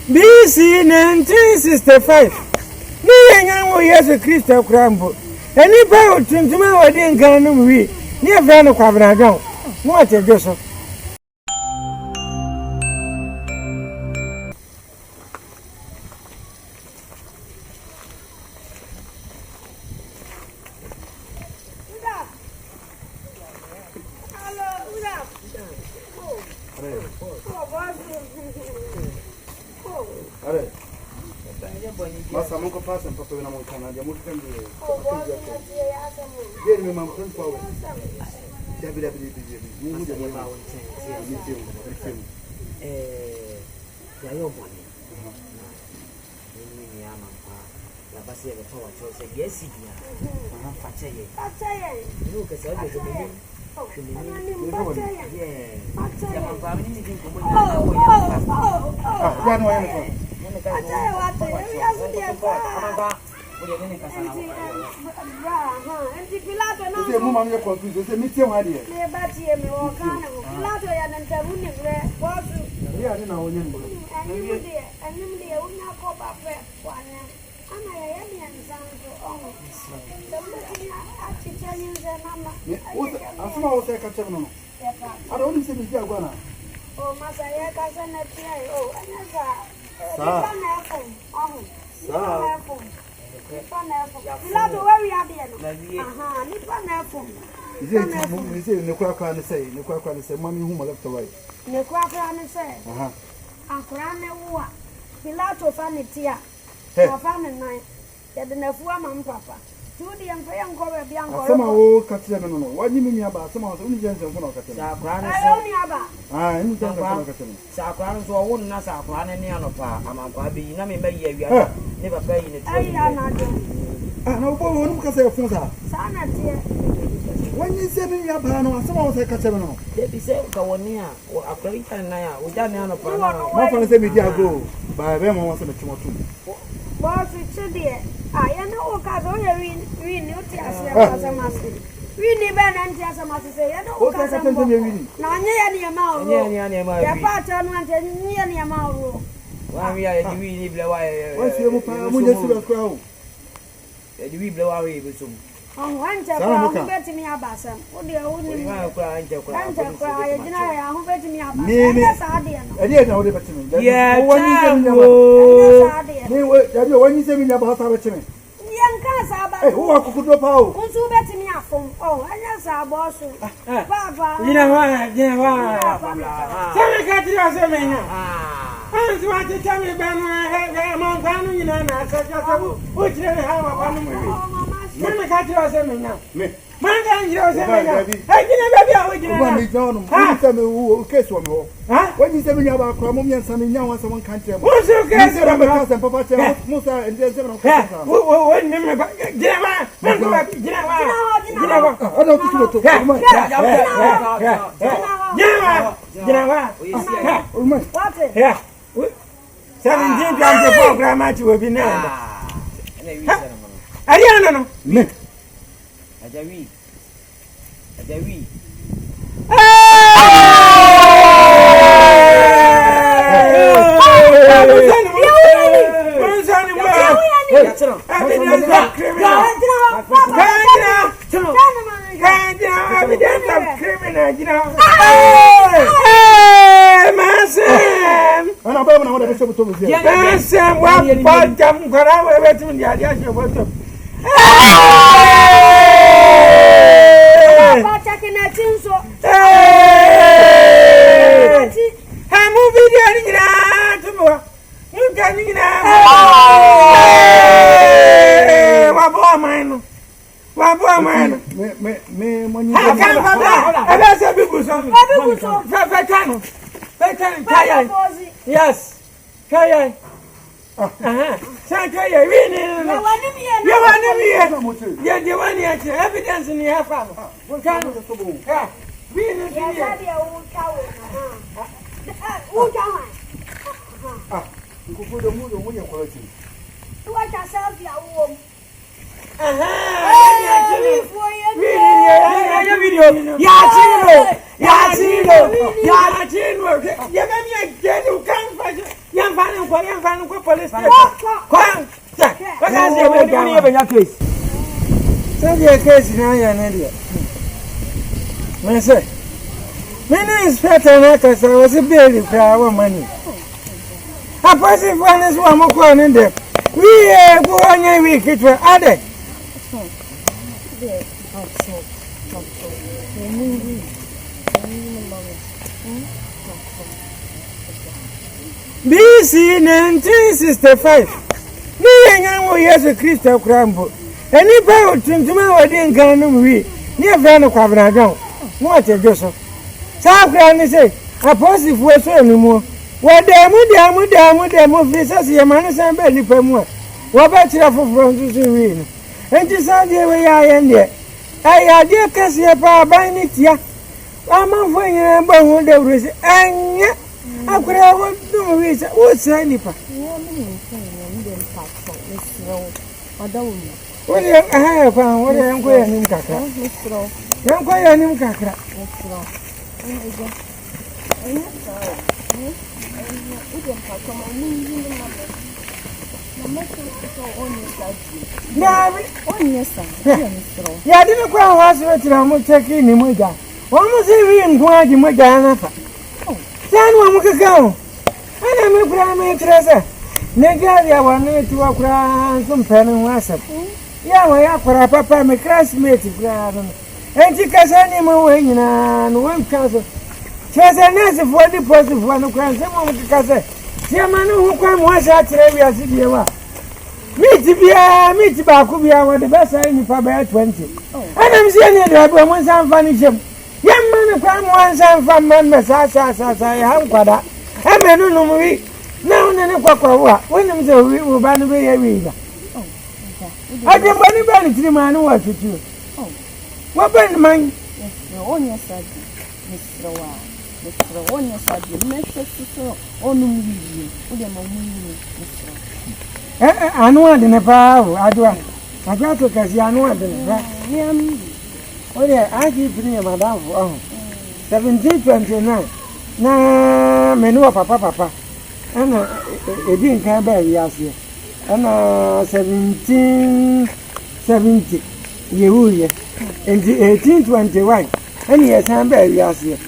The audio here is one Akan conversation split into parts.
BC 1965. Ni yenyan wo Yesu Kristo krambo. Eni pa otuntuma wodi nkan no wi. Ni efra no kwabra don. Mo atejo so. Masa Amankwah pasa mpaka wena mwana ndia mutu kambi. Yeye ni mama mkuu kwa wewe. Bila. Mungu ndiye mwana wao. Ya yobo ni. Mimi ni Amankwah. La basi ya toa chose gesi dia. Fachaye. Ni ukasema ndio mimi. Ya Amankwah mimi ni kumbe na hapo ya. Jana wewe. Acha watu ya sudia kwa Amankwah. Ule nini kasana hapo. Enti Pilato na. Sisi mama mwenye confuse, sisi mitie hadi. Ni bati yemewakana. Pilato yanantabuni vile. Fosu. Yeye ana onyembo. Animdia unakoba pe kwana. Ana ya yemi anzanzo ongo. Somebody achichani nze mama. Asema wote kacha mnono. Ara oni sisi mjia bwana. Oh masa ya kaza na pia. Oh anasa. Sawa. Sawa. Pilato wewe yabieno. Aha, ni pana fo. Ize ni kwa ni say mami hu left away. Ni kwa ni say. Aha. Akra ne wo. Pilato fa ne tia. Fa ne nan. Ya de na fu ama mpapa. Tudi yamfa yankobe bia nkoro. Asema wo katira me no. Wanyi mi aba asema wo ni jense mfo na katira. Sa akra ne so. Ni aba. Ni jense mfo na katira. Sa akra ne so wo na sa akra ne anopa Amankwah bi na me mayi awia. Ne papa yi ne ti. Ai anado. Na wo wo no kasa efun sa. Sa na tie. Wanyi se mi aba no asema wo se katira me no. De bi se ka woni a akra yi tan na ya wo ja ne anopa na. Ma fa se mi dia go. Ba be mo so me timotu. Boss chidie. Ya no okazo ya win uti asia kaza masi. Wini bana nti asa masi se ya no okazo. Na anye ya ni ma o. Ya pa cha no ante ni ya ni ma o. Wa wi ya di wini ble wa. Wa se mo pa mo nye sura kwa o. Ya di wi ble wa wi bi sum. Anja kwa hu beti mi abasa. O de o ni. Ma kwa anja kwa. Anja kwa ya jina ya hu beti mi abasa. Anja sa de no. Ade na o de beti mi. Ya wanyi se mi anya sa de. Ni we ya bi wanyi se mi nya ba sa beti mi. Yanka sa ba. Who akukudo pa o. Kunsu beti mi afom. Anya sa bosu. Baba. Jina wa. Sema katira sema ina. Anzi wati tami banu Amankwah nu ina na asaja sabu. Uchire hawa kwanu mwi. Sema katira sema ina. Manga njiro sema ina. Jina baby awo jina. Wa mi jono. Ni sema wo keso mi ho. Wanyi se mi nya ba kwa mo mi ansa mi nya wa se won kan tire mo. Usu keso ba ka se papa tire Musa ende se na ko sa. Wo ni me ba jina wa. Mango ba jina wa. Ana ku to. Jina wa. What? Yeah. 1724 grama chi we bi na. Ariana no. Ne. Ajawi. Yes. Kaya. Sanka ya wini no. You want me? Yeah, the one here. Evidence in your family. Can you? Yeah. Wini here. Nkufudo mudo mwenye quality. Tuacha selfie ya uo. Video. Ya chino. Young fan, police station. Come, what has your case? Send your case now, you're an idiot. My son, my name is Peter Nakas. I was a baby for our money. A person one is one more corn in there. We are going a week, it will add it. BC 1965. Me and years a crystal cramble. Any power to my wedding can we near Van of Cabrado. What a Joseph. South Granny say, a positive was anymore. What damn officers, your manners and belly per more. What about you for Francis in Wien? And you saw the way I end there. I had your Cassia power by it, yeah. I'm on for you and bone the reason. And yet, I could have no reason. What's any part? What do you have? What I am going in Cacra? I'm going in Cacra. Yeah, didn't go hospital. I'm taking him with that. One was even going to my Diana. Then one would go. And I'm a prime treasure. Negaria wanted to walk around some pen and wasp. Yeah, we are for a papa, my classmate. And she can send him away in one council. She has a nice for the positive one who can someone to say. See a man who can wash out Trevia City. Meet Bakubia were the best in for about 20. And I'm seeing it once I'm finishing. Young man, come once I'm from members, as I have got that. I'm a no movie. Now, then, when I'm so we will ban away a reader. I can buy the man who was with you. What band mine? Mr. One, yes, I did not say I know the Nepal, Adwoa. I got to because I know the oh, yeah, I keep me, Madame. 1729. Now, menu of Papa. And a didn't come back last year. And 1770. You, and 1821. And yes, I'm back last year.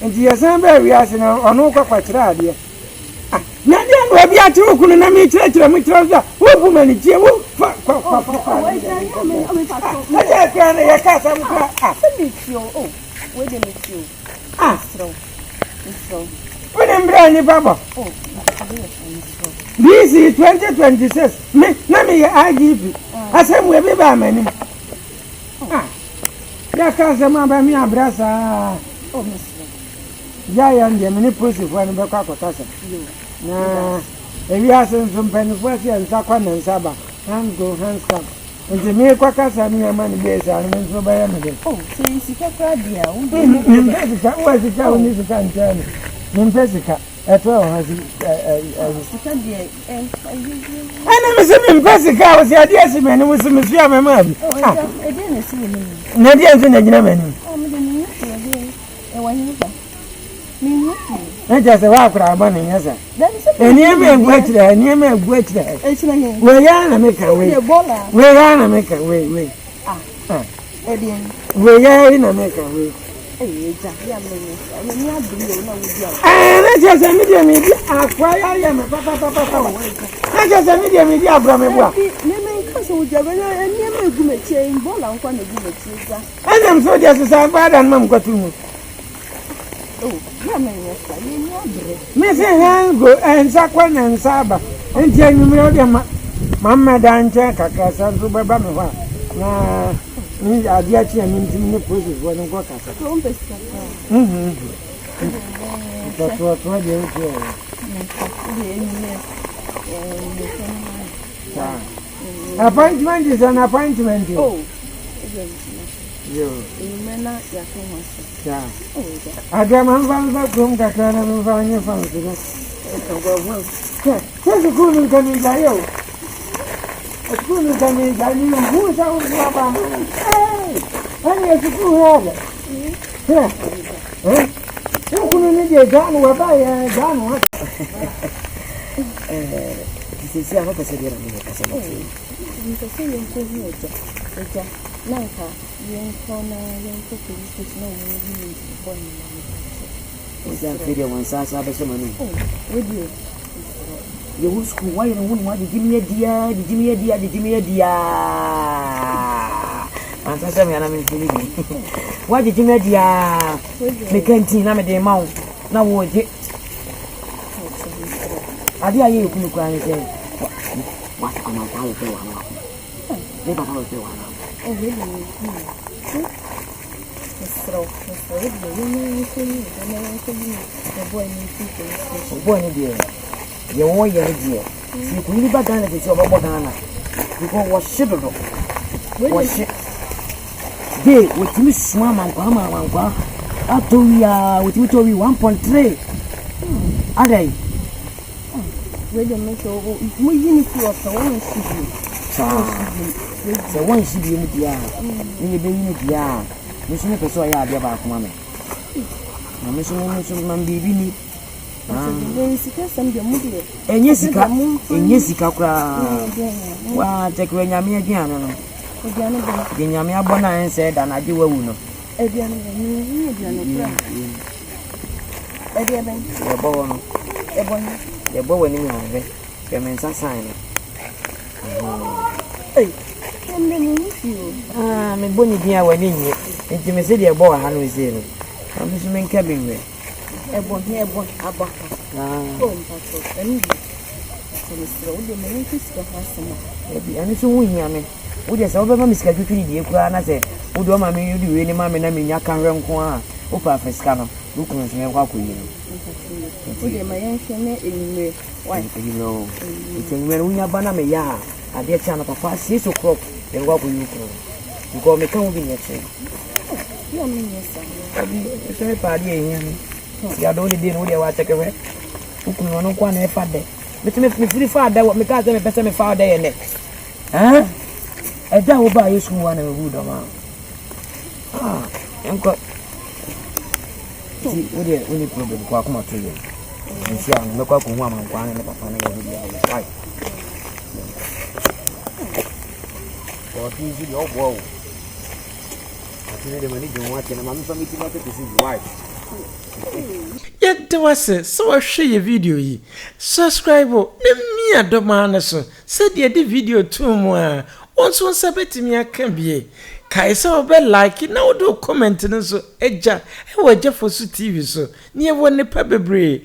And yes, I'm very asking on no quite dear. Nadian will be at 2 church, what woman is you? When I'm brand Baba. This is 2026. Let me I give you. I said, we'll be by many. That can't remember me, Abrasa. Oh, Miss. Giant, the many pussy for the Bacatasa. Nah, if you ask some penny and Sakwan and Saba, hands go hands come. And the mere quackers and your money base are meant to buy anything. Oh, so you see, Cadia, what is the town is a country? Impesica, at all has I never said Impesica was the idea, man, it was a monsieur, my man. Oh, I didn't see him. Nadia is in a gentleman. I just a walk around money, yes, sir. And you may wait there, and you may wait there. We're going to make a way. We're going to make a way. We're going to make a way. And I just a medium media. I am a papa. I just a medium media from a walk. And I'm so just as I'm bad and Mum got to me. Missy Hango and Sakwan and Saba, and Jamie Mamma Dancha, Cacasa, Baba. Nah, Agya and the pushes when I got us. That's what I do. Appointment is an appointment. Oh, you may not get I got my room that I never found your phone. There's a good coming by you. A good coming by you. Who's out of hey, honey, it's a good head. You couldn't need a gun or buy a gun. This is a person here. Nanka, young corner, young police station, is that video one size of some money? With you. You school, why you don't want to give me a dear, give me a dear, give me a dear. And I said, I'm in Philippi. Why did you make the canteen? I'm a day mount. Now, what it? I dare you to cry and say, what am I going to do? Never going to do one. Oh, really? The boy, dear. You want your dear. You could live back down at the job of Ghana. You go wash sugar. Wash it. They with me swam and Amankwah. After we are with you to be 1.3. Are they? Wait a minute, we need to have one city. So one should be in the yard. We be in the yard. We should make a soy idea about mammy. I'm missing man baby. And Jessica, well, take when you're me again. Ginyamia Bona and said, and I do a wound. The boy in your men's sign. I'm a bonny dear when in you. Intimacy, a boy, Henry Zero. I'm assuming cabin way. A bon here, bon, a buck. And so, Yammy. We just over my schedule, dear Clan, say, who do my mean you do any mammy, and I can't run qua, Opa Fescano, who can me walk with you. My ancient in me, wife, you know, when we are banana, ya, a dear channel of 6 o'clock, and walk with you. You call me come in your chair. You mean, yes, it's very party. You don't need to know what take away. Who can run on one day? But me free father, what me can't tell me better me father in it. Huh? A dog will buy you some one of wood amount. Ah, uncle. See, we need problem. Come on to you. You see, I'm not going to one and one and a papa and a wife. Or easy, oh, whoa. I tell you, when you don't watch, and I'm coming to see wife. Yet there was a so share your video ye. Subscribe me a domana so. Said ye the video 2 more. Once one sabbat me a can be. Kaisa obe like it now do comment so Agya e waje Fosu TV so. Near one ne pabebre.